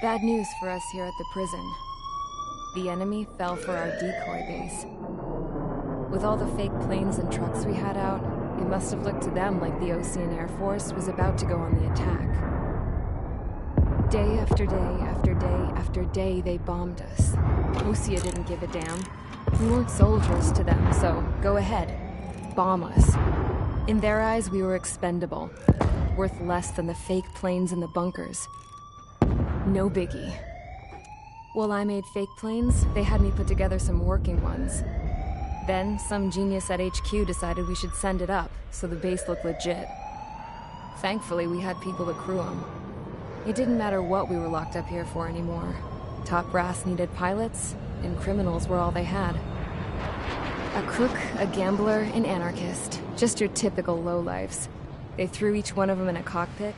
Bad news for us here at the prison. The enemy fell for our decoy base. With all the fake planes and trucks we had out, it must have looked to them like the Osean Air Force was about to go on the attack. Day after day after day after day, they bombed us. Osea didn't give a damn. We weren't soldiers to them, so go ahead. Bomb us. In their eyes, we were expendable. Worth less than the fake planes in the bunkers. No biggie. While I made fake planes, they had me put together some working ones. Then, some genius at HQ decided we should send it up, so the base looked legit. Thankfully, we had people to crew them. It didn't matter what we were locked up here for anymore. Top brass needed pilots, and criminals were all they had. A crook, a gambler, an anarchist. Just your typical lowlifes. They threw each one of them in a cockpit.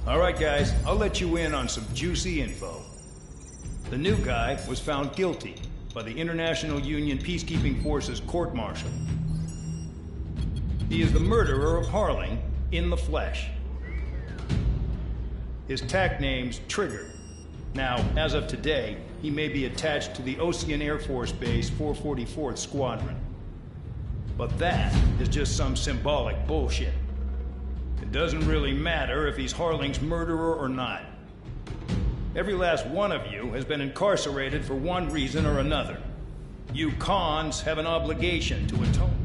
All right, guys, I'll let you in on some juicy info. The new guy was found guilty by the International Union Peacekeeping Forces court-martial. He is the murderer of Harling in the flesh. His TAC name's Trigger. Now, as of today, he may be attached to the Osean Air Force Base 444th Squadron. But that is just some symbolic bullshit. It doesn't really matter if he's Harling's murderer or not. Every last one of you has been incarcerated for one reason or another. You cons have an obligation to atone.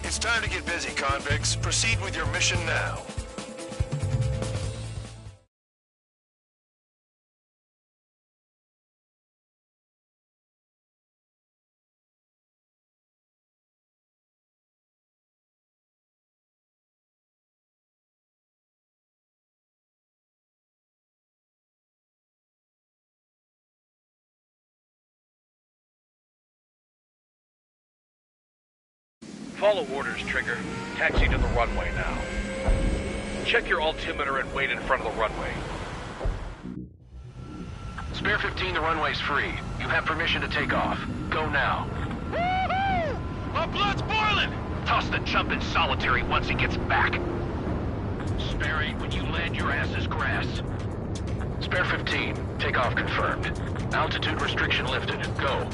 It's time to get busy, convicts. Proceed with your mission now. Follow orders, Trigger. Taxi to the runway now. Check your altimeter and wait in front of the runway. Spare 15, the runway's free. You have permission to take off. Go now. Woohoo! My blood's boiling! Toss the chump in solitary once he gets back. Spare 8, when you land, your ass is grass. Spare 15, takeoff confirmed. Altitude restriction lifted. Go.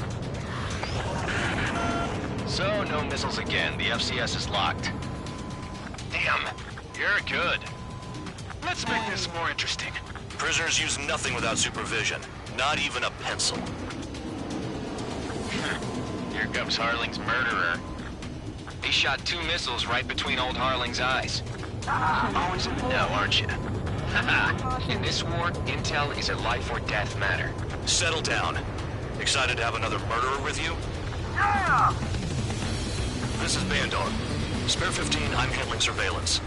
So, no missiles again. The FCS is locked. Damn. You're good. Let's make this more interesting. Prisoners use nothing without supervision. Not even a pencil. Here comes Harling's murderer. He shot 2 missiles right between old Harling's eyes. Always in the know, aren't you? In this war, intel is a life or death matter. Settle down. Excited to have another murderer with you? Yeah! This is Bandog. Spare 15, I'm handling surveillance.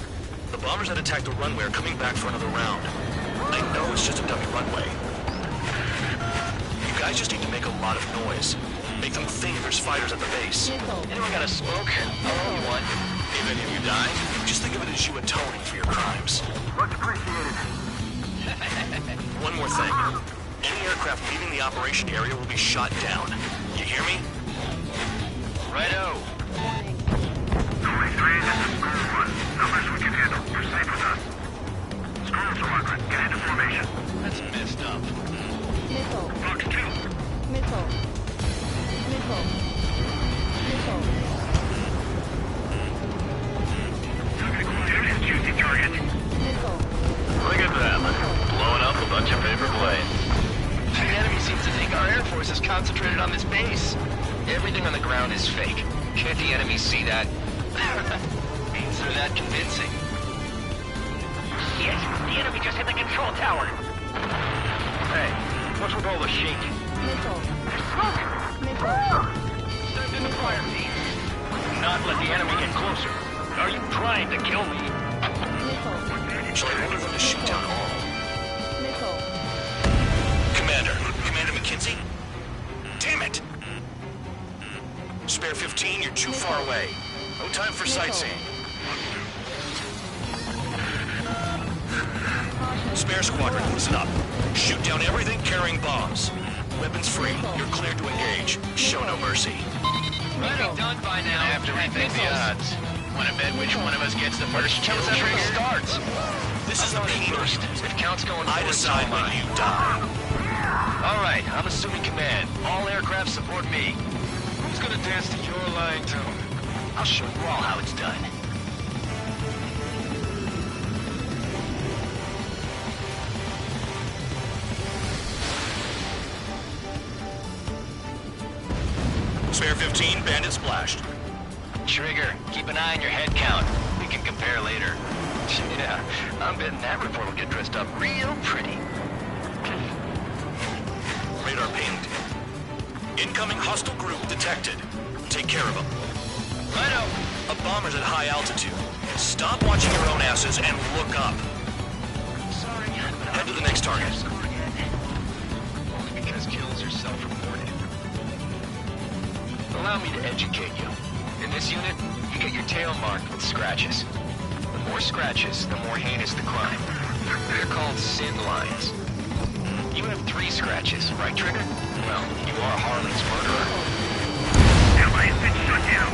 The bombers that attacked the runway are coming back for another round. I know it's just a dummy runway. You guys just need to make a lot of noise. Make them think there's fighters at the base. Anyone got a smoke? I'll roll you one. If any of you die, just think of it as you atoning for your crimes. Much appreciated. One more thing. Any aircraft leaving the operation area will be shot down. You hear me? Righto. 23, this is School 1. Numbers we can handle. Proceed with us. School 400, get into formation. That's messed up. Missile. Fox 2. Missile. Missile. Missile. Target acquired. Juicy target. Missile. Look at them. Blowing up a bunch of paper planes. The enemy seems to think our Air Force is concentrated on this base. Everything on the ground is fake. Can't the enemy see that? Means they're that convincing. Yes, the enemy just hit the control tower. Hey, what's with all the shaking? Missile. Smoke! Missile. Send in the fire team. Not let the enemy get closer. Are you trying to kill me? Missile. Shall I order them to shoot down all? Missile. Commander McKenzie? Damn it! Spare 15, you're too far away. No time for sightseeing. Spare squadron, listen up. Shoot down everything carrying bombs. Weapons free. You're cleared to engage. Show no mercy. We'll be done by now. I have to rethink the odds. Want to bet which one of us gets the first kill trigger? Starts. This is the penal. If count's going I forward, decide so am when I. you die. All right, I'm assuming command. All aircraft support me. Who's gonna dance to your lying tune? I'll show you all how it's done. Spare 15, bandit splashed. Trigger, keep an eye on your head count. We can compare later. Yeah, I'm betting that report will get dressed up real pretty. Radar pinged. Incoming hostile group detected. Take care of them. Righto. A bomber's at high altitude. Stop watching your own asses and look up. Sorry. Head to the next target. Only because kills are self-reported. Allow me to educate you. In this unit, you get your tail marked with scratches. The more scratches, the more heinous the crime. They're called sin lines. You have 3 scratches, right, Trigger? Well, you are Harling's murderer. Allies been shut down.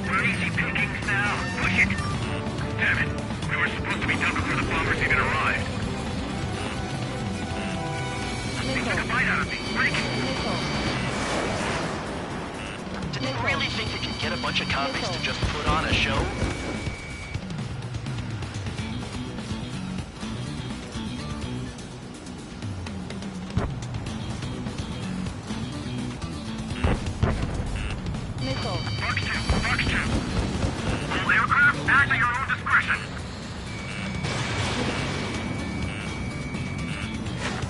We're easy pickings now. Push it. Damn it. We were supposed to be done before the bombers even arrived. They took a bite out of me. Break it. Did they really think you can get a bunch of convicts to just put on a show? Missile. Fox 2. Fox 2. All aircraft, act at your own discretion.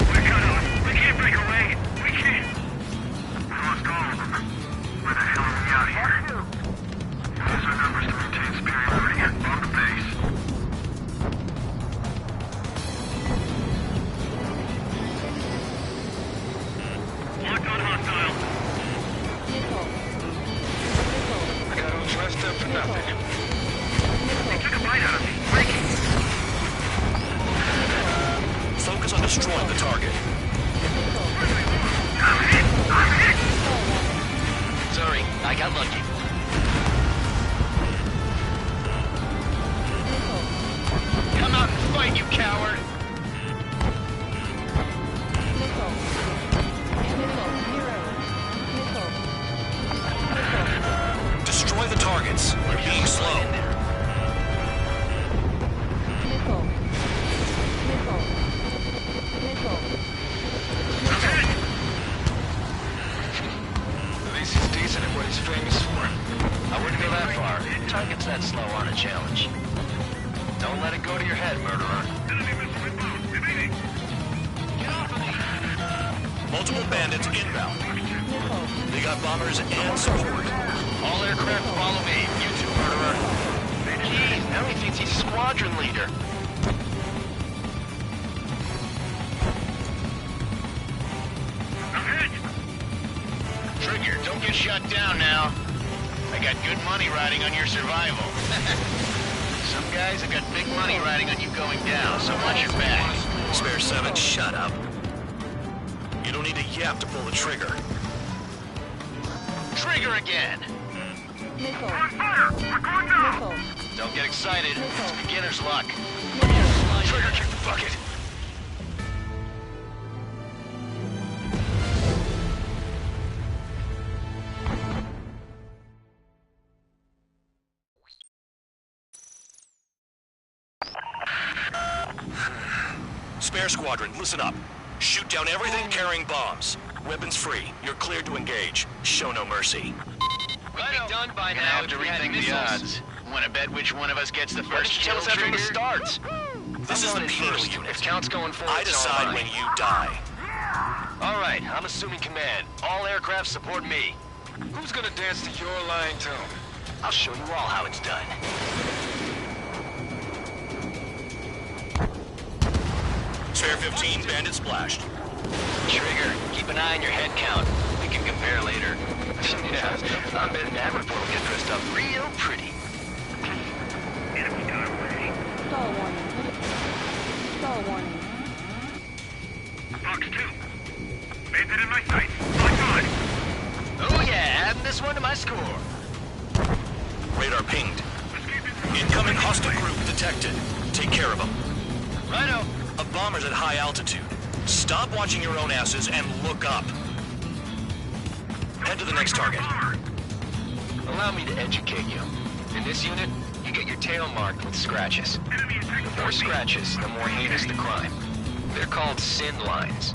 We're cut off. We can't break away. We can't. We lost all of them. Where the hell are we out here? Use our numbers to maintain superiority and bomb the base. Locked on hostile. Missile. I got all dressed up for nothing. They took a bite out of me. Break it. Focus on destroying the target. I'm hit. I'm hit. Sorry, I got lucky. Come out and fight, you coward! Missile. Missile. Zero. Missile. Destroy the targets. You're being slow. Missile. Missile. Missile. At least he's decent at what he's famous for. I wouldn't go that far. Targets that slow aren't a challenge. Don't let it go to your head, murderer. Enemy missile inbound. Remaining. Get off of me! Multiple bandits inbound. Nickel. They got bombers and support. All aircraft follow me. You too, murderer. Jeez, now he thinks he's squadron leader. I'm hit! Trigger, don't get shut down now. I got good money riding on your survival. Some guys have got big money riding on you going down, so watch your back. Spare 7, shut up. You don't need a yap to pull the trigger. Trigger again. Nickel. On fire! We're going down! Nickel. Don't get excited. It's beginner's luck. Nickel. Trigger, kick the bucket. Spare squadron, listen up. Shoot down everything carrying bombs. Weapons free. You're cleared to engage. Show no mercy. We'd be done by now if we had missiles. Want to bet which one of us gets the first kill after it starts? This is the penal unit. If count's going forward, I decide when you die. All right, I'm assuming command. All aircraft support me. Who's gonna dance to your lying tune? I'll show you all how it's done. Spare 15, bandit splashed. Trigger, keep an eye on your head count. We can compare later. Yeah, I bet Davenport will get dressed up real pretty. Enemy got away. Stall warning. Stall warning. Fox 2. Bandit in my sights. My God! Oh yeah, adding this one to my score. Radar pinged. Escaping from Incoming hostile group detected. Take care of them. Righto. A bomber's at high altitude. Stop watching your own asses and look up. Head to the next target. Allow me to educate you. In this unit, you get your tail marked with scratches. enemy attack. The more scratches, the more heinous the crime. They're called sin lines.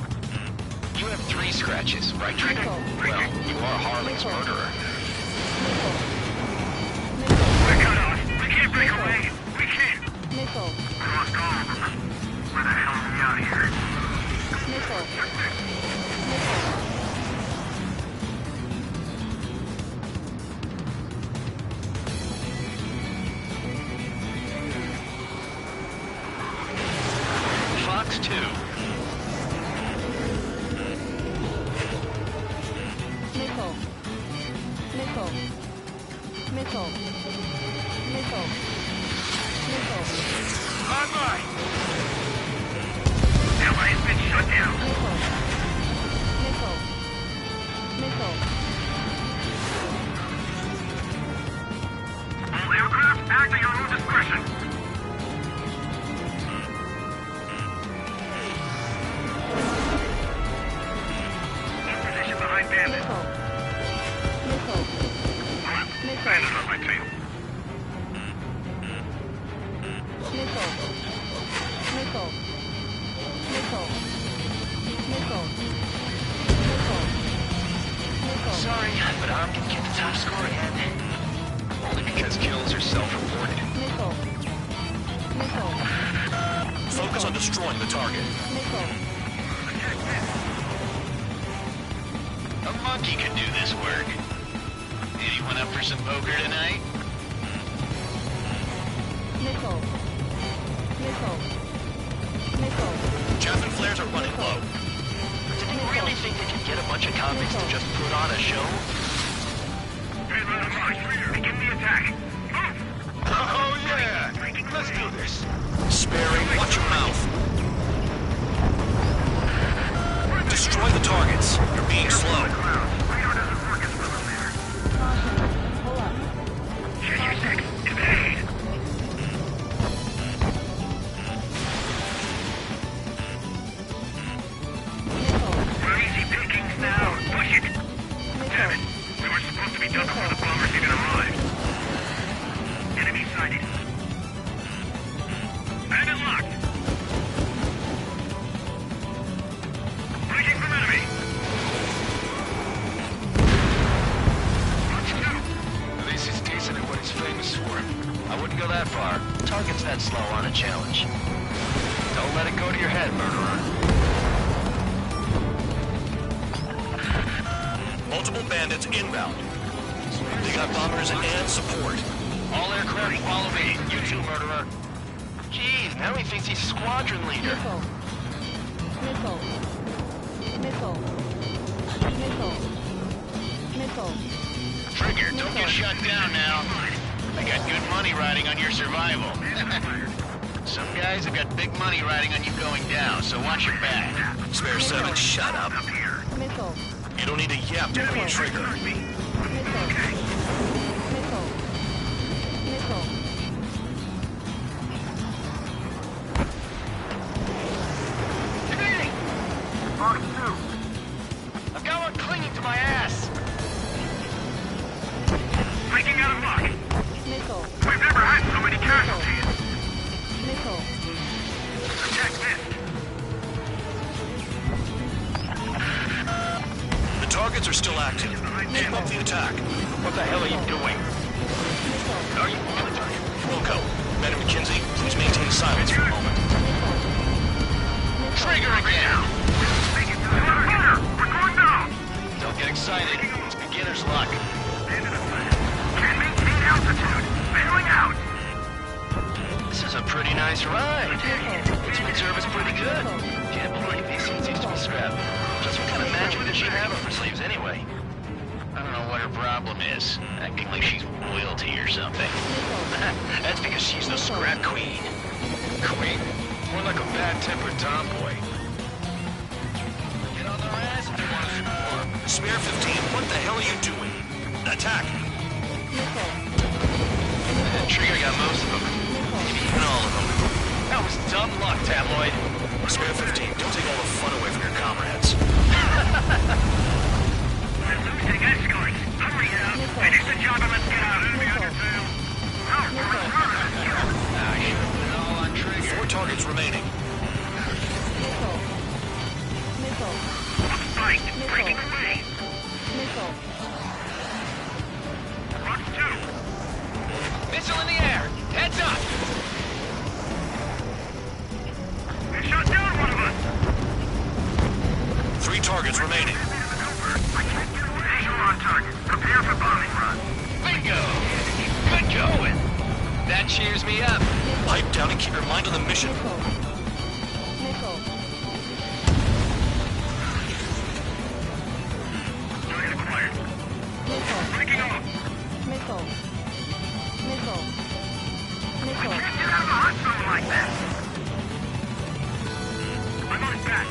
You have 3 scratches, right, Trigger? Well, you are Harling's murderer. We're cut off. We can't break away. We can't. Nickel. We lost all of them. Where the hell are we out here? Nickel. Fox 2. Nickel. Nickel. Nickel. Nickel. Nickel. Bye-bye. Allies been shut down. Nickel. Nickel. Nickel. All aircraft act at your own discretion. In position behind bandit. Nickel. Nickel. Bandit on my tail. Nickel. Nickel. Nickel. Nickel. Nickel. Nickel. Sorry, but I'm gonna get the top score again. Only because kills are self-reported. Nickel. Nickel. Focus on destroying the target. Nickel. A monkey could do this work. Anyone up for some poker tonight? Nickel. Nickel. Nickel. Chaff and flares are running low. Did you really think they could get a bunch of convicts to just put on a show? Payload on march. Begin the attack. Move! Oh yeah! Let's do this. Sparing, watch your mouth. Destroy the targets. You're being slow. Radar doesn't work as well in there. Caution. Pull up. Check your 6. Evade! Nickel. We're easy pickings now. Push it! Damn it! We were supposed to be done before the bombers even arrived. Enemy sighted. Bandit locked. Breaking from enemy. Fox 2. At least he's decent at what he's famous for. I wouldn't go that far. Target's that slow on a challenge. Don't let it go to your head, murderer. Multiple bandits inbound. They got bombers and support. All aircraft follow me. You too, murderer. Jeez, now he thinks he's squadron leader. Missile. Missile. Missile. Missile. Missile. Trigger, don't get shut down now. I got good money riding on your survival. Some guys have got big money riding on you going down, so watch your back. Spare 7, shut up. Missile. You don't need a yap to pull a trigger. Missile. Missile. Missile. Hey! Mark 2. I've got one clinging to my ass. Breaking out of luck. Missile. We've never had so many casualties. Missile. Attack this. The targets are still active. Keep up the attack. What the hell are you doing? Missile. Are you military? Wilco, Ben and McKinsey, please maintain silence for a moment. Trigger again! Make it to the fire. We're going down. Don't get excited. It's beginner's luck. Can't maintain altitude. Bailing out. This is a pretty nice ride. Instrument service pretty good. Can't believe these things used to be scrapped. Just what kind of magic does she have up her sleeves anyway? I don't know what her problem is. Acting like she's royalty or something. That's because she's the scrap queen. Queen? More like a bad-tempered tomboy. Get on their ass if you want to score. Spare 15, what the hell are you doing? Attack! Trigger got most of them. Maybe even all of them. That was dumb luck, Tabloid. Spare 15, don't take all the fun away from your comrades. We're losing escorts. Hurry up. Finish the job and let's get out of here. I should have put it all on Trigger. 4 targets remaining. Missile. Missile. Fight. Breaking away. Missile. Mark 2. Missile in the air! Heads up! They shot down one of us. 3 targets remaining. I can't get away. Visual on target. Prepare for bombing run. Bingo! Good going! That cheers me up. Pipe down and keep your mind on the mission. Missile. Missile. Target acquired. Missile. Breaking off. Missile. Missile. Missile. Can't get out of the hot zone like that. I'm on his back.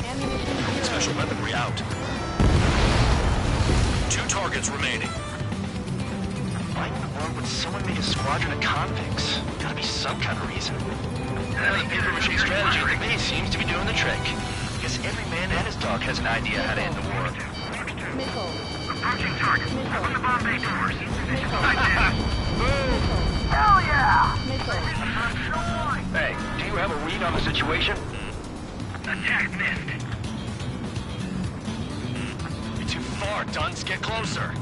Ammunition zero. Special weaponry out. 2 targets remaining. Why in the world would someone make a squadron of convicts? Gotta be some kind of reason. The paper-mache strategy at the base seems to be doing the trick. Guess every man and his dog has an idea how to end the war. Missile. Approaching target. Open the bomb bay doors. Missile. Missile. Hell yeah! Missile. Hey, do you have a read on the situation? Attack missed. You're too far, Dunce. Get closer.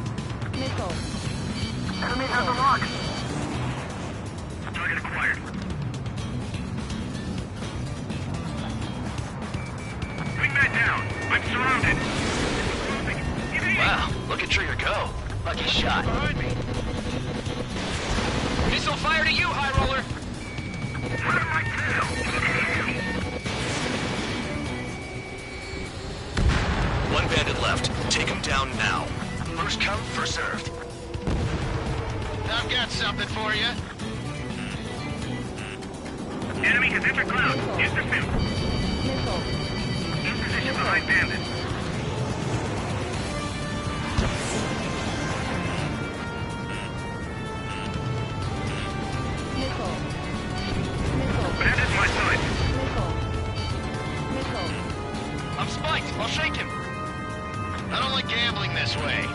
Missile. Enemy has a lock. Target acquired. Wingman down. I'm surrounded. Wow, look at Trigger go. Lucky shot. Behind me. Missile fire to you, High Roller. What am I do? 1 bandit left. Take him down now. First come, first served. I've got something for you. Enemy has entered cloud. Use the suit. Missile. In position behind bandit. Missile. Missile. Bandit's my side. Missile. Missile. I'm spiked. I'll shake him. I don't like gambling this way.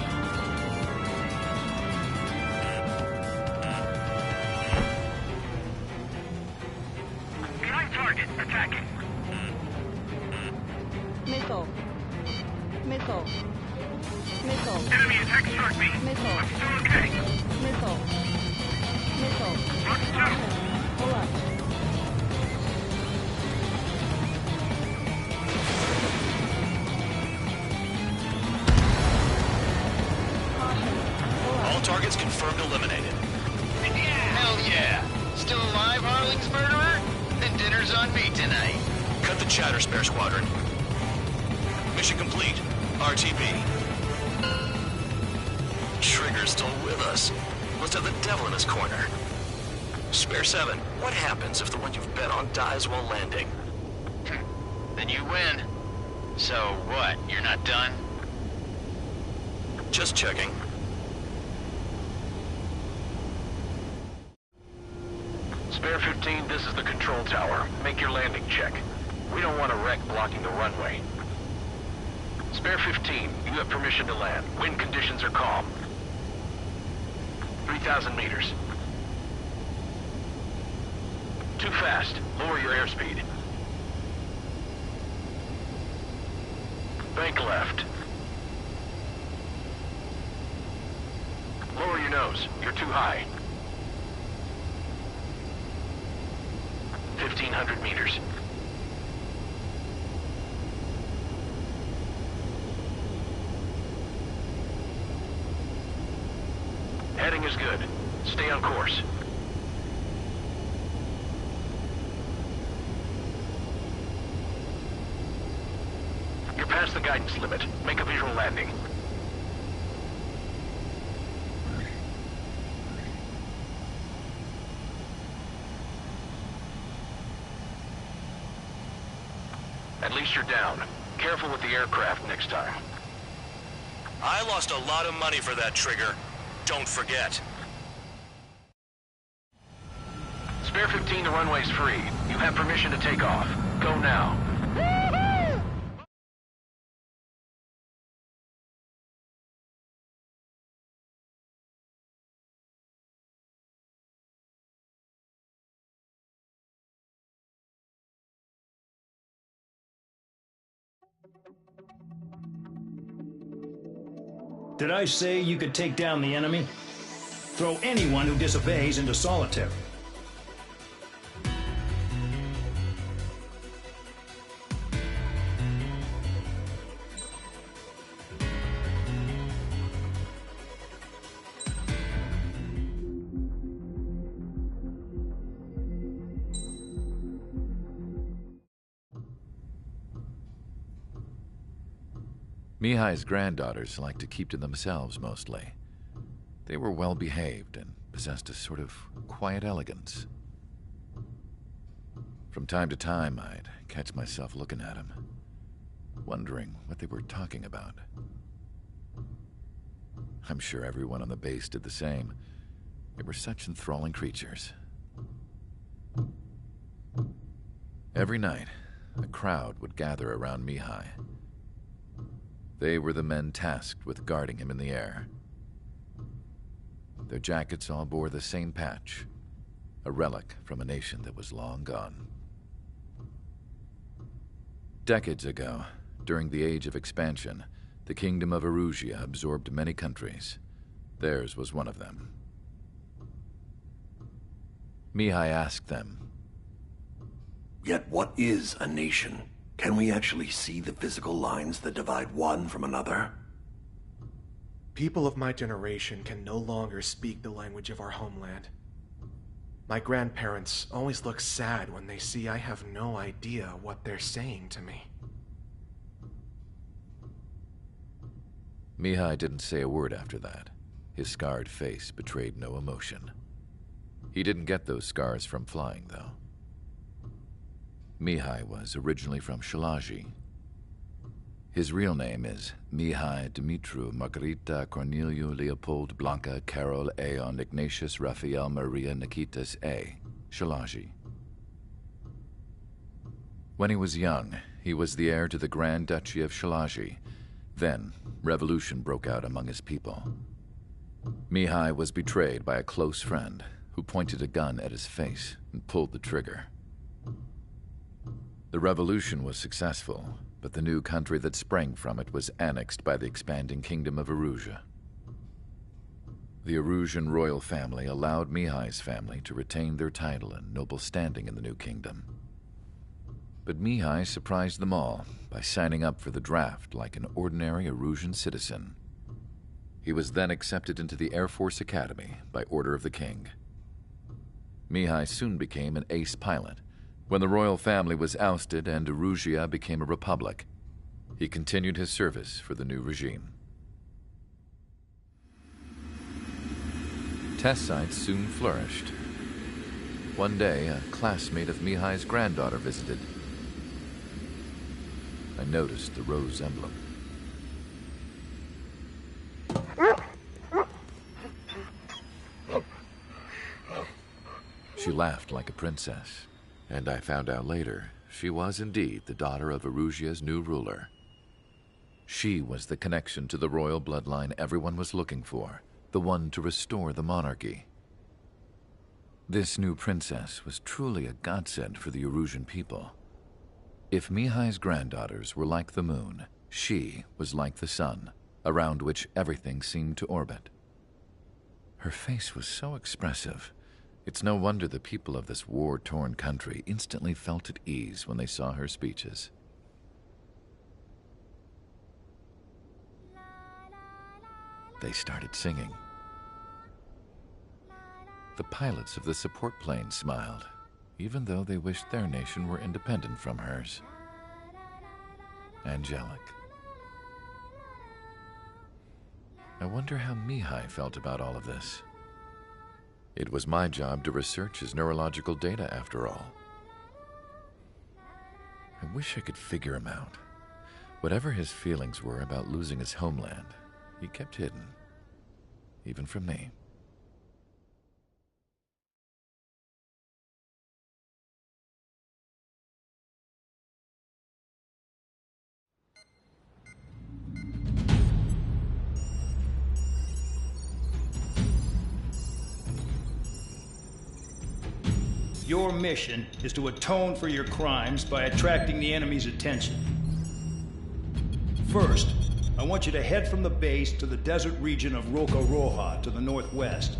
Behind target. Attacking. Missile. Missile. Missile. Enemy attack struck me. Missile. I'm still okay. Missile. Missile. Mark 2. Pull up. targets confirmed eliminated. Hell yeah! Still alive, Harling's murderer? Then dinner's on me tonight. Cut the chatter, Spare Squadron. Mission complete. RTB. Trigger's still with us. Must have the devil in his corner. Spare 7, what happens if the one you've bet on dies while landing? Then you win. So what, you're not done? Just checking. Spare 15, this is the control tower. Make your landing check. We don't want a wreck blocking the runway. Spare 15, you have permission to land. Wind conditions are calm. 3,000 meters. Too fast. Lower your airspeed. Bank left. Lower your nose. You're too high. 1,500 meters. Heading is good. Stay on course. You're past the guidance limit. Make a visual landing. At least you're down. Careful with the aircraft next time. I lost a lot of money for that, Trigger. Don't forget. Spare 15, the runway's free. You have permission to take off. Go now. Did I say you could take down the enemy? Throw anyone who disobeys into solitary. Mihai's granddaughters liked to keep to themselves mostly. They were well behaved and possessed a sort of quiet elegance. From time to time, I'd catch myself looking at them, wondering what they were talking about. I'm sure everyone on the base did the same. They were such enthralling creatures. Every night, a crowd would gather around Mihai. They were the men tasked with guarding him in the air. Their jackets all bore the same patch, a relic from a nation that was long gone. Decades ago, during the Age of Expansion, the Kingdom of Erusia absorbed many countries. Theirs was one of them. Mihai asked them, "Yet what is a nation? Can we actually see the physical lines that divide one from another?" People of my generation can no longer speak the language of our homeland. My grandparents always look sad when they see I have no idea what they're saying to me. Mihai didn't say a word after that. His scarred face betrayed no emotion. He didn't get those scars from flying, though. Mihai was originally from Shalaji. His real name is Mihai Dumitru Margarita Corneliu Leopold Blanca Carol Aeon Ignatius Raphael Maria Nikitas A. Shalaji. When he was young, he was the heir to the Grand Duchy of Shalaji. Then, revolution broke out among his people. Mihai was betrayed by a close friend who pointed a gun at his face and pulled the trigger. The revolution was successful, but the new country that sprang from it was annexed by the expanding Kingdom of Erusia. The Erusian royal family allowed Mihai's family to retain their title and noble standing in the new kingdom. But Mihai surprised them all by signing up for the draft like an ordinary Erusian citizen. He was then accepted into the Air Force Academy by order of the king. Mihai soon became an ace pilot. When the royal family was ousted and Erusea became a republic, he continued his service for the new regime. Test sites soon flourished. One day, a classmate of Mihai's granddaughter visited. I noticed the rose emblem. She laughed like a princess, and I found out later she was indeed the daughter of Erusea's new ruler. She was the connection to the royal bloodline everyone was looking for, the one to restore the monarchy. This new princess was truly a godsend for the Erusian people. If Mihai's granddaughters were like the moon, she was like the sun, around which everything seemed to orbit. Her face was so expressive. It's no wonder the people of this war-torn country instantly felt at ease when they saw her speeches. They started singing. The pilots of the support planes smiled, even though they wished their nation were independent from hers. Angelic. I wonder how Mihai felt about all of this. It was my job to research his neurological data, after all. I wish I could figure him out. Whatever his feelings were about losing his homeland, he kept hidden, even from me. Your mission is to atone for your crimes by attracting the enemy's attention. First, I want you to head from the base to the desert region of Roca-Roja to the northwest.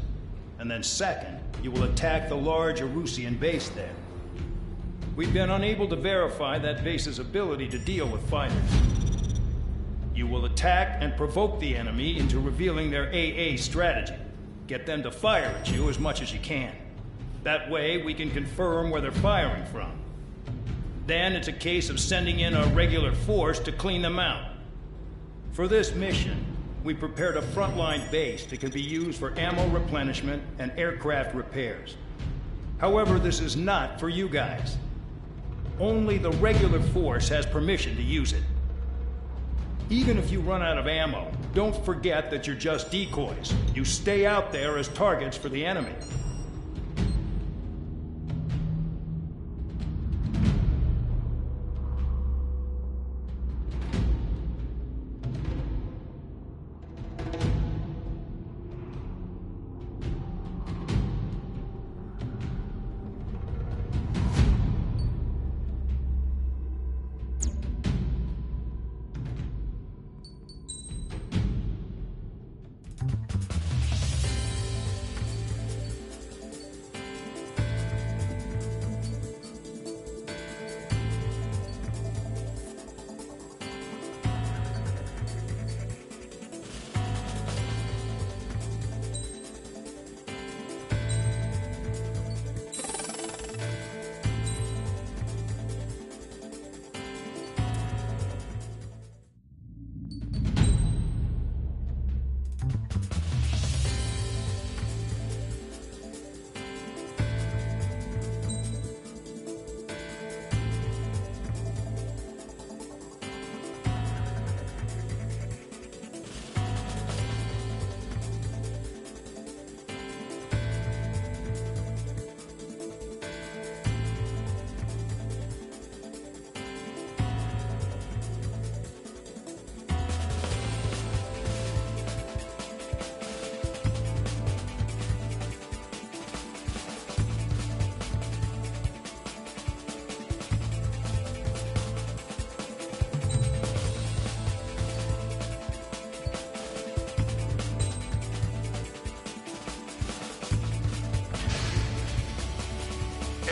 And then second, you will attack the large Erusian base there. We've been unable to verify that base's ability to deal with fighters. You will attack and provoke the enemy into revealing their AA strategy. Get them to fire at you as much as you can. That way, we can confirm where they're firing from. Then it's a case of sending in a regular force to clean them out. For this mission, we prepared a frontline base that can be used for ammo replenishment and aircraft repairs. However, this is not for you guys. Only the regular force has permission to use it. Even if you run out of ammo, don't forget that you're just decoys. You stay out there as targets for the enemy.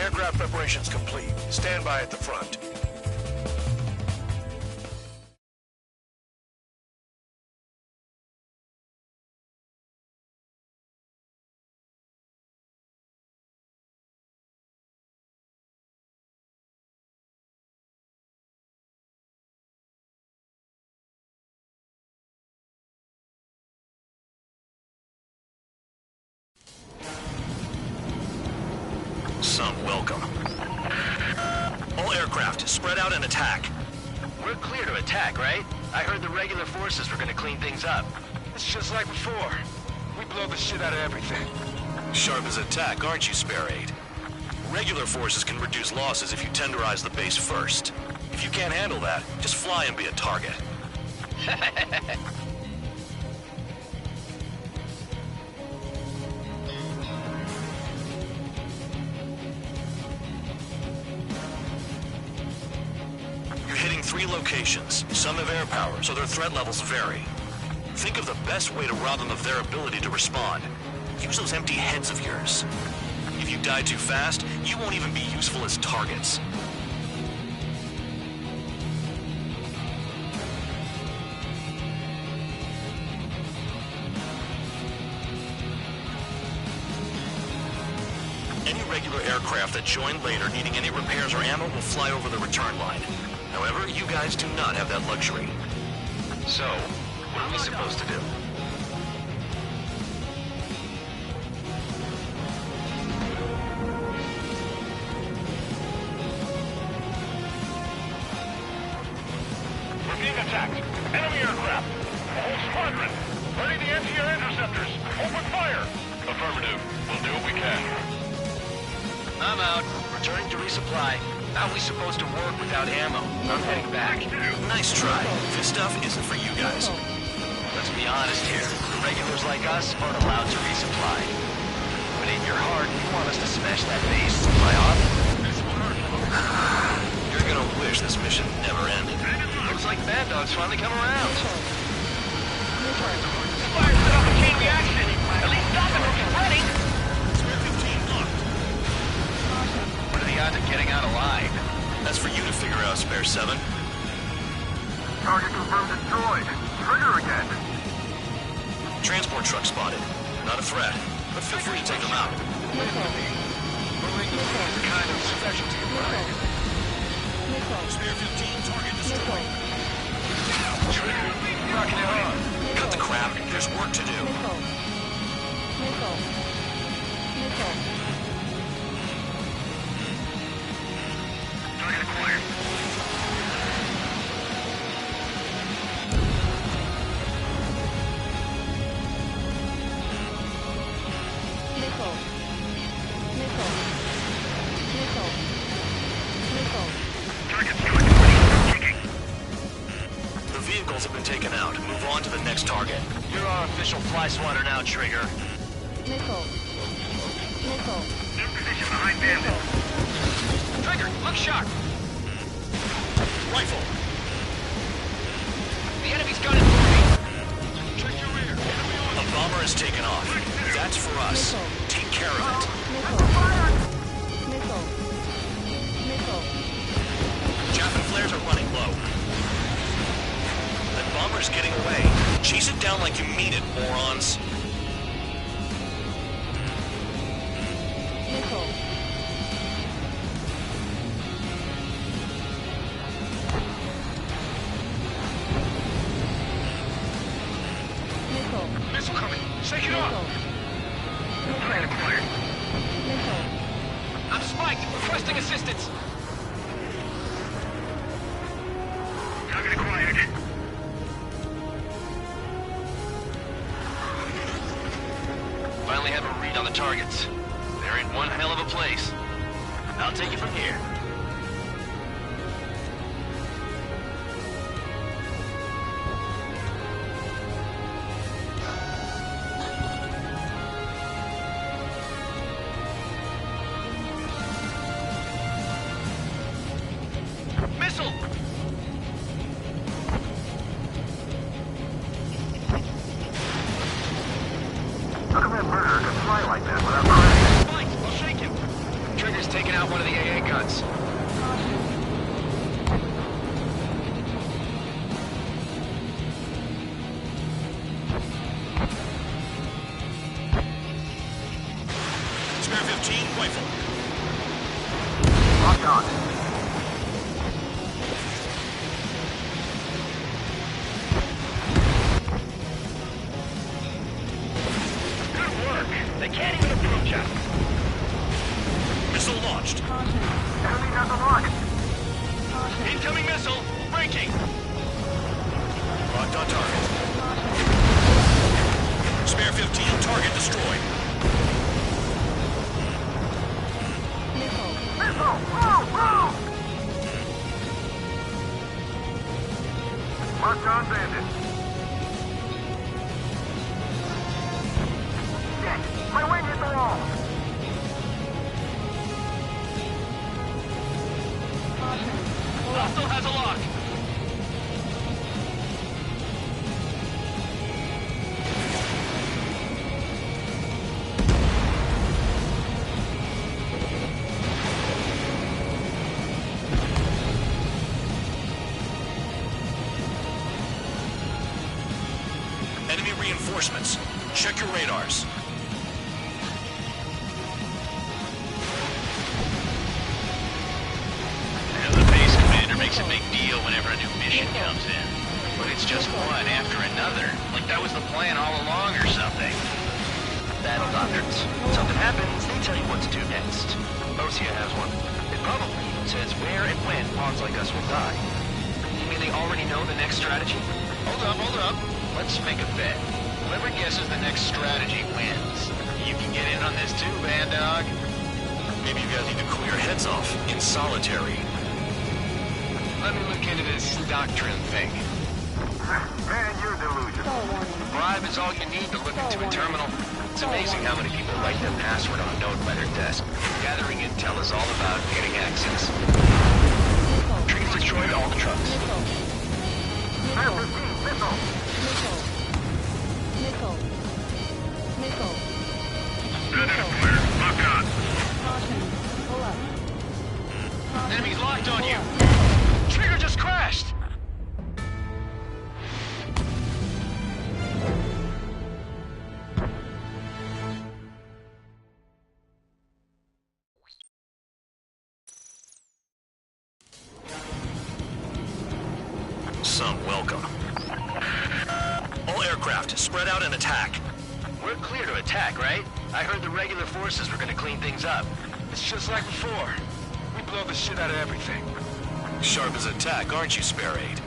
Aircraft preparations complete. Stand by at the front. Some welcome. All aircraft, spread out and attack. We're clear to attack, right? I heard the regular forces were gonna clean things up. It's just like before. We blow the shit out of everything. Sharp as attack, aren't you, Spare 8? Regular forces can reduce losses if you tenderize the base first. If you can't handle that, just fly and be a target. You're hitting 3 locations. Some have air power, so their threat levels vary. Think of the best way to rob them of their ability to respond. Use those empty heads of yours. If you die too fast, you won't even be useful as targets. Any regular aircraft that join later needing any repairs or ammo will fly over the return line. However, you guys do not have that luxury. So, what are we supposed to do? We're being attacked. Enemy aircraft. A whole squadron. Ready the anti-air interceptors. Open fire. Affirmative. We'll do what we can. I'm out. Returning to resupply. How are we supposed to work without ammo? I'm heading back. Nice try. This stuff isn't for you guys. Let's be honest here. Regulars like us aren't allowed to resupply. But in your heart, you want us to smash that base. Am I off? You're gonna wish this mission never ended. Looks like Bad Dog's finally come around. Fire set off a chain reaction. At least stop them from spreading. Spare 15 locked. What are the odds of getting out alive? That's for you to figure out, Spare 7. Target confirmed destroyed. Trigger again. Transport truck spotted. Not a threat, but feel free to take them out. Kind of specialty of mine. Spare 15, target destroyed. Rocking it on. Cut the crap, there's work to do. Target acquired. Target strike. Kicking. The vehicles have been taken out. Move on to the next target. You're our official fly swatter now, Trigger. In position behind bandit. Trigger, look sharp. Rifle! The enemy's gun is moving. Check your rear. A bomber is taken off. That's for us. Take care of it. Chaff and flares are running low. That bomber's getting away. Chase it down like you mean it, morons. Missile coming. Shake it off. Target acquired. I'm spiked. Requesting assistance. Target acquired. Finally have a read on the targets. They're in one hell of a place. I'll take it from here. Missile! How come that murderer can fly like that without crashing? Spike! I'll shake him. Trigger's taking out one of the AA guns. Spare 15, rifle. Locked on. Good work. They can't even approach us. Missile launched. Enemies at the lock. Incoming missile! Breaking! Locked on target. Spare 15, target destroyed. Missile. Missile! Move! Move! Marked on bandit. Shit! My wing hit the wall! Hostile has a lock! Enemy reinforcements. Check your radars. The base commander makes a big deal whenever a new mission comes in. But it's just one after another. Like that was the plan all along or something. Battle doctrines. Something happens, they tell you what to do next. Osea has one. It probably says where and when pawns like us will die. You mean they already know the next strategy? Hold up. Let's make a bet. Whoever guesses the next strategy wins. You can get in on this too, Band Dog. Maybe you guys need to cool your heads off in solitary. Let me look into this doctrine thing. Man, you're delusional. Stall warning. The bribe is all you need to look into a terminal. It's amazing how many people write their password on a note by their desk. Gathering intel is all about getting access. Missile. Trees destroyed all the trucks. Missile. Spare Missile. 15, missile! Missile. Missile. Missile. That is clear. Lock on. Caution. Pull up. Caution. Enemy's locked on you. Pull up. Trigger just crashed. Some welcome. All aircraft, spread out and attack. We're clear to attack, right? I heard the regular forces were gonna clean things up. It's just like before. We blow the shit out of everything. Sharp as attack, aren't you, Spare 8?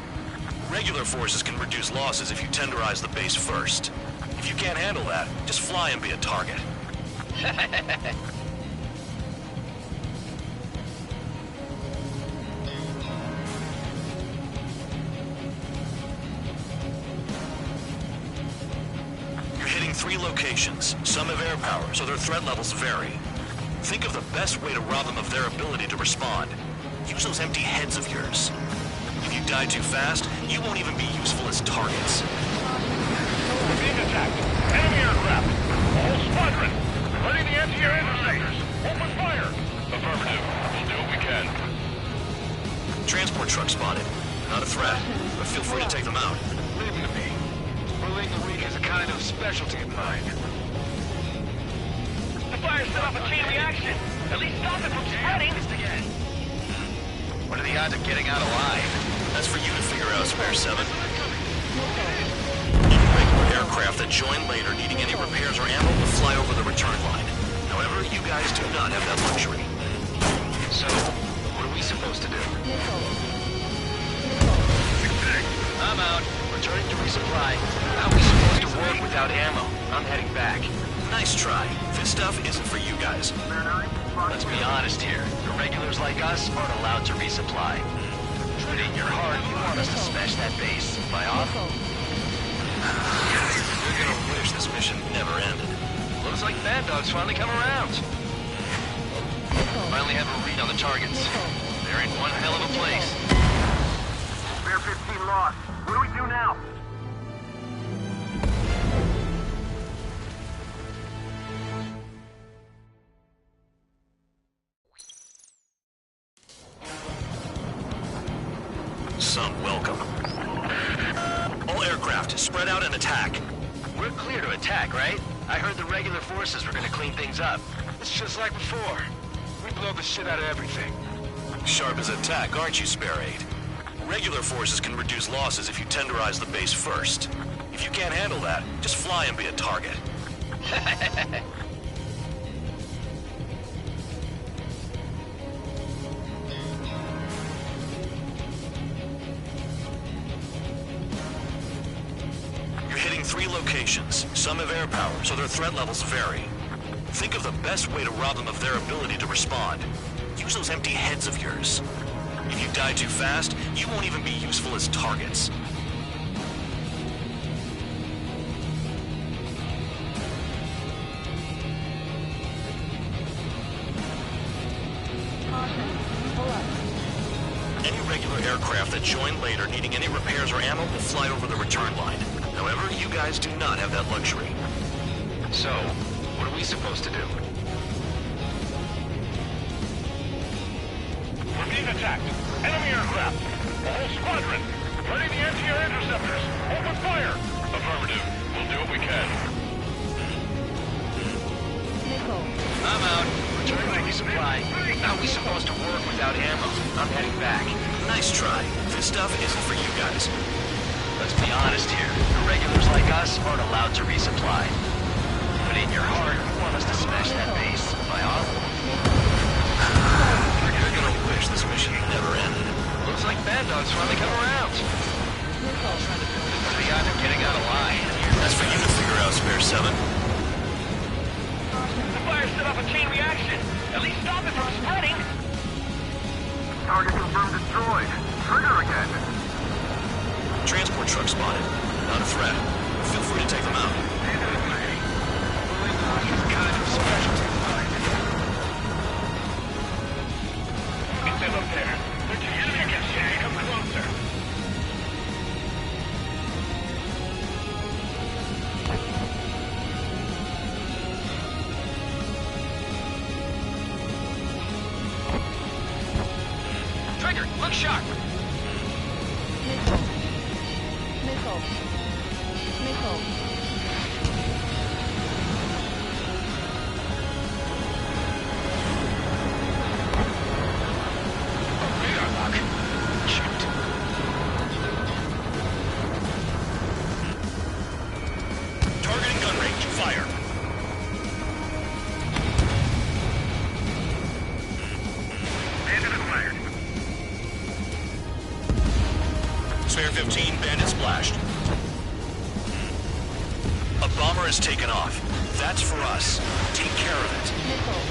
Regular forces can reduce losses if you tenderize the base first. If you can't handle that, just fly and be a target. You're hitting 3 locations. Some have air power, so their threat levels vary. Think of the best way to rob them of their ability to respond. Use those empty heads of yours. If you die too fast, you won't even be useful as targets. We're being attacked. Enemy aircraft. A whole squadron. Ready the anti-air interceptors. Open fire. Affirmative. We'll do what we can. Transport truck spotted. Not a threat, but feel free to take them out. Leave them to me. Bullying the weak is a kind of specialty of mine. The fire set off a chain reaction. At least stop it from spreading. What are the odds of getting out alive? That's for you to figure out, Spare 7. Missile. Regular aircraft that join later needing any repairs or ammo will fly over the return line. However, you guys do not have that luxury. So, what are we supposed to do? Missile. I'm out. Returning to resupply. How are we supposed to work without ammo? I'm heading back. Nice try. This stuff isn't for you guys. Let's be honest here. The regulars like us aren't allowed to resupply. But in your heart, you want us to smash that base. Am I off? You're gonna wish this mission never ended. Looks like Bad Dog's finally come around. Finally have a read on the targets. They're in one hell of a place. Spare 15 lost. What do we do now? Some welcome. All aircraft, spread out and attack. We're clear to attack, right? I heard the regular forces were gonna clean things up. It's just like before. We blow the shit out of everything. Sharp as attack, aren't you, Spare 8? Regular forces can reduce losses if you tenderize the base first. If you can't handle that, just fly and be a target. locations. Some have air power, so their threat levels vary. Think of the best way to rob them of their ability to respond. Use those empty heads of yours. If you die too fast, you won't even be useful as targets. Any regular aircraft that join later needing any repairs or ammo will fly over the return line. However, you guys do not have that luxury. So, what are we supposed to do? We're being attacked. Enemy aircraft. A whole squadron. Ready the anti-air interceptors. Open fire. Affirmative. We'll do what we can. Nickel. I'm out. Return to resupply. How are we supposed to work without ammo? I'm heading back. Nice try. This stuff isn't for you guys. Let's be honest here. The regulars like us aren't allowed to resupply. But in your heart, you want us to smash that base by our will. You're gonna wish this mission never ended. Looks like Bad Dog's finally come around. Nickel. But the odds of getting out alive. That's for you to figure out, Spare 7. The fire set off a chain reaction. At least stop it from spreading. Target confirmed destroyed. Trigger again. Transport truck spotted. Not a threat. Feel free to take them out. Get them up there. They're too chicken. Come closer. Trigger, look sharp. Nickel. Nickel. Nickel. Targeting gun range. Fire. Bandit acquired. Spare 15, bandit splashed. A bomber has taken off. That's for us. Take care of it. Nickel.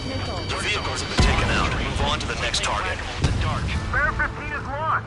Nickel. The vehicles have been taken out. Move on to the next target. The dark. Spare 15 is lost.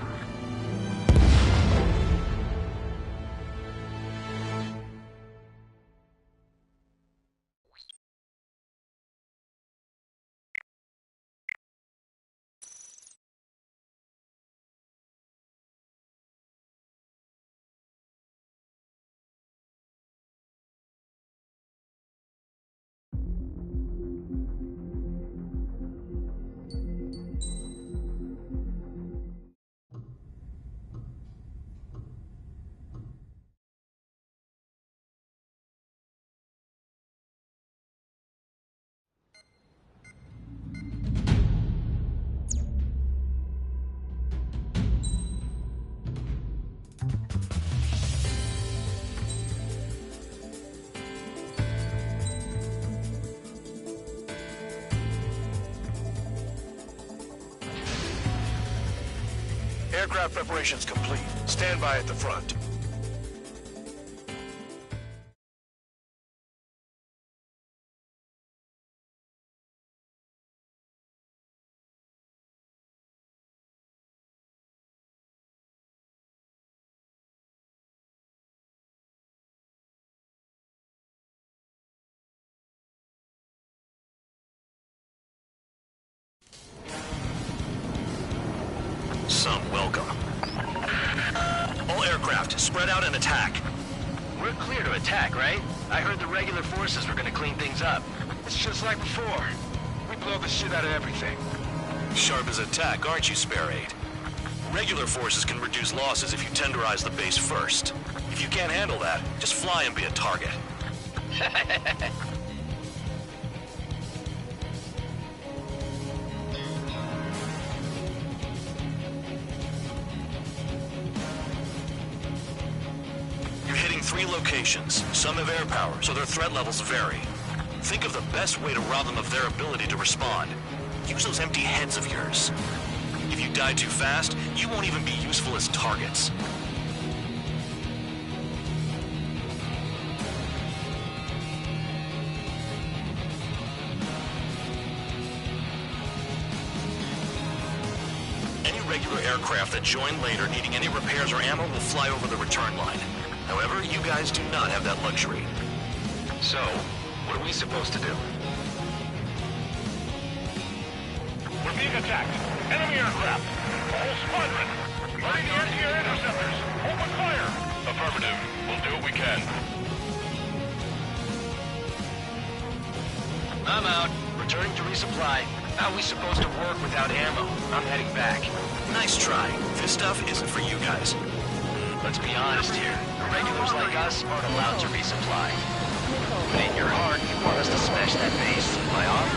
Aircraft preparations complete. Stand by at the front. Some welcome. All aircraft, spread out and attack. We're clear to attack, right? I heard the regular forces were gonna clean things up. It's just like before. We blow the shit out of everything. Sharp as a tack, aren't you, Spare 8? Regular forces can reduce losses if you tenderize the base first. If you can't handle that, just fly and be a target. You're hitting 3 locations. Some have air power, so their threat levels vary. Think of the best way to rob them of their ability to respond. Use those empty heads of yours. If you die too fast, you won't even be useful as targets. aircraft that join later needing any repairs or ammo will fly over the return line. However, you guys do not have that luxury. So, what are we supposed to do? We're being attacked. Enemy aircraft. A whole squadron. Ready the anti-air interceptors. Open fire. Affirmative. We'll do what we can. I'm out. Returning to resupply. How are we supposed to work without ammo? I'm heading back. Nice try. This stuff isn't for you guys. Let's be honest here. Regulars like us aren't allowed to resupply. But in your heart, you want us to smash that base. Am I off?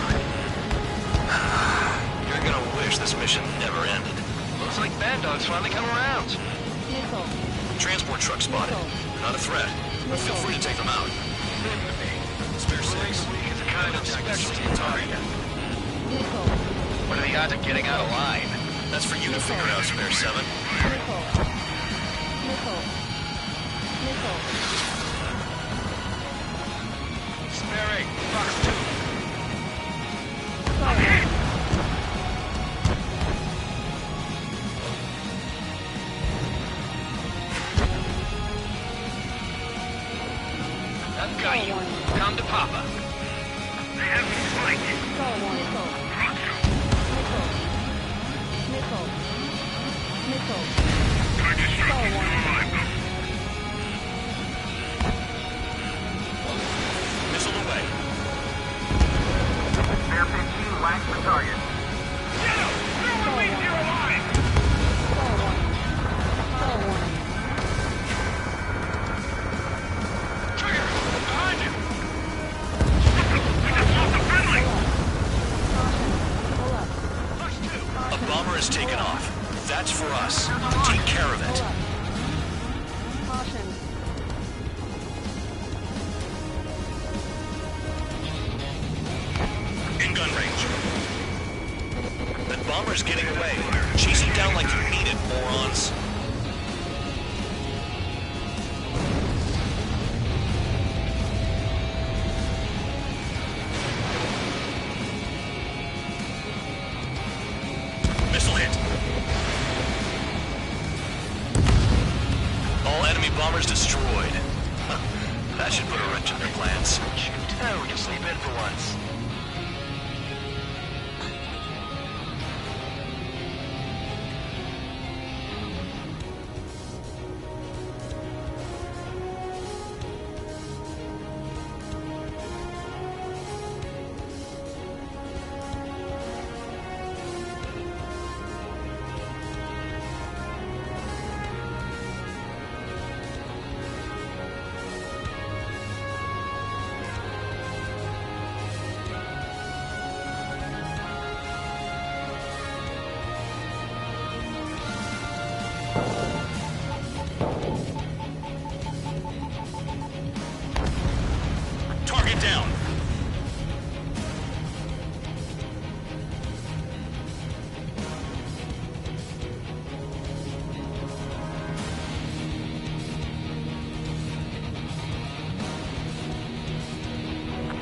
You're gonna wish this mission never ended. Looks like Bandog's finally come around. Missile. Transport truck spotted. Not a threat, but feel free to take them out. Spare six. It's a kind of specialty target. Missile. What are the odds of getting out of line? That's for you to figure out, Spare 7. Missile. Missile. Missile. Sparing. Fox 2. Sorry. I've got you. Come to Papa. They have me flanked. Missile. Missile. Missile. Target structure still alive, though. Missile away. Spare 15 whacked the target. Get him! No one leaves here alive! Trigger! Behind you! We just lost a friendly! A bomber has taken off. That's for us. Take care of it. Caution. In gun range. That bomber's getting away. Chase him down like you need it, morons. Missile hit. All enemy bombers destroyed. That should put a wrench in their plans. Oh, we can sleep in for once. Target down.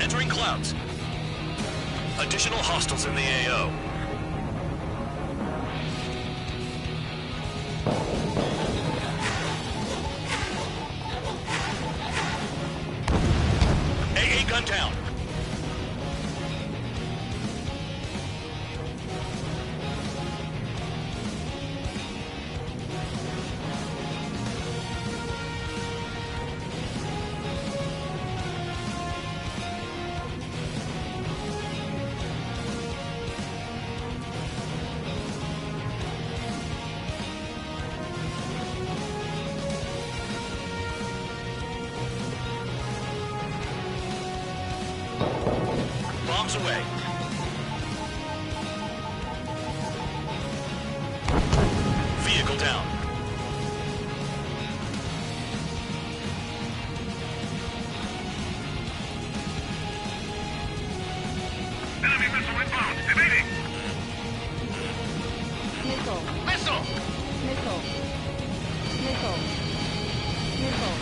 Entering clouds. Additional hostiles in the AO. AA gun down. Bombs away. Vehicle down. Enemy missile inbound. Evading! Missile. Missile! Missile. Missile. Missile.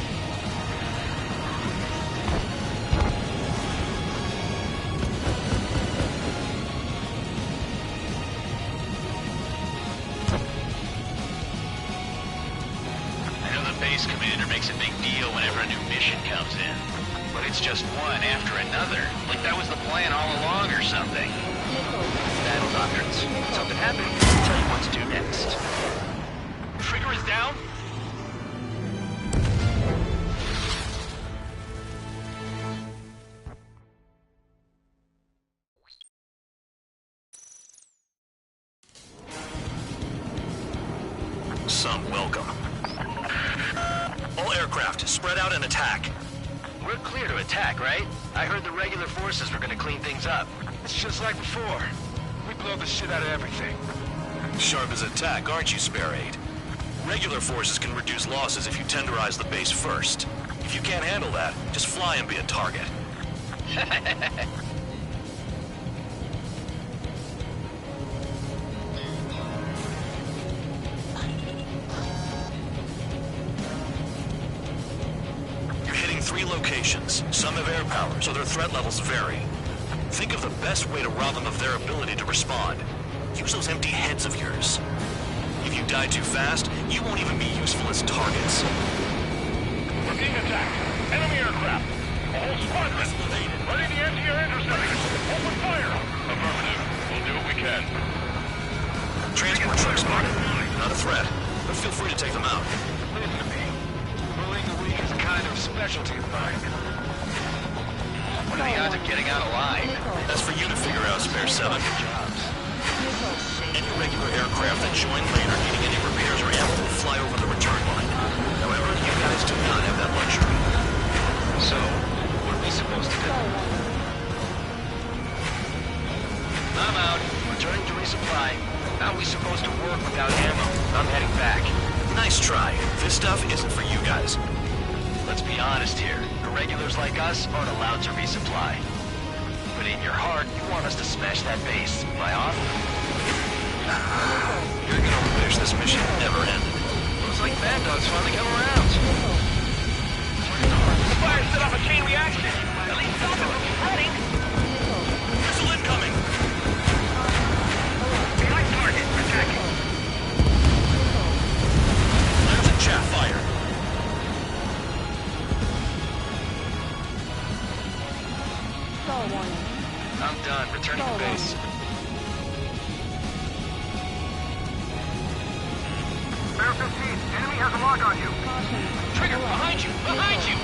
mission comes in. But it's just one after another. Like that was the plan all along or something. Battle doctrines. Something happened. I'll tell you what to do next. Trigger is down. Some welcome. All aircraft, spread out and attack. We're clear to attack, right? I heard the regular forces were gonna clean things up. It's just like before. We blow the shit out of everything. Sharp as attack, aren't you, Spare 8? Regular forces can reduce losses if you tenderize the base first. If you can't handle that, just fly and be a target. You're hitting 3 locations. Some have air power, so their threat levels vary. Think of the best way to rob them of their ability to respond. Use those empty heads of yours. If you die too fast, you won't even be useful as targets. We're being attacked. Enemy aircraft. A whole squadron. Ready the anti-air interceptors. Open fire. Affirmative. We'll do what we can. Transport truck spotted. Not a threat, but feel free to take them out. Listen to me. Bullying the weak is a kind of specialty of mine. What are the odds of getting out alive? That's for you to figure out, Spare 7. Jobs. Any regular aircraft that join later needing any repairs or ammo will fly over the return line. However, you guys do not have that luxury. So, what are we supposed to do? I'm out. Returning to resupply. How are we supposed to work without ammo? I'm heading back. Nice try. This stuff isn't for you guys. Let's be honest here. Irregulars like us aren't allowed to resupply. But in your heart, you want us to smash that base. Am I off? You're gonna wish this mission never ended. Looks like Bad Dog's finally come around. The fire set off a chain reaction. At least something was spreading. Missile incoming! Behind target. Attacking. There's a chaff fire. Stall warning. I'm done. Returning to base. Spare 15, enemy has a lock on you. Caution. Trigger, behind you! Behind you!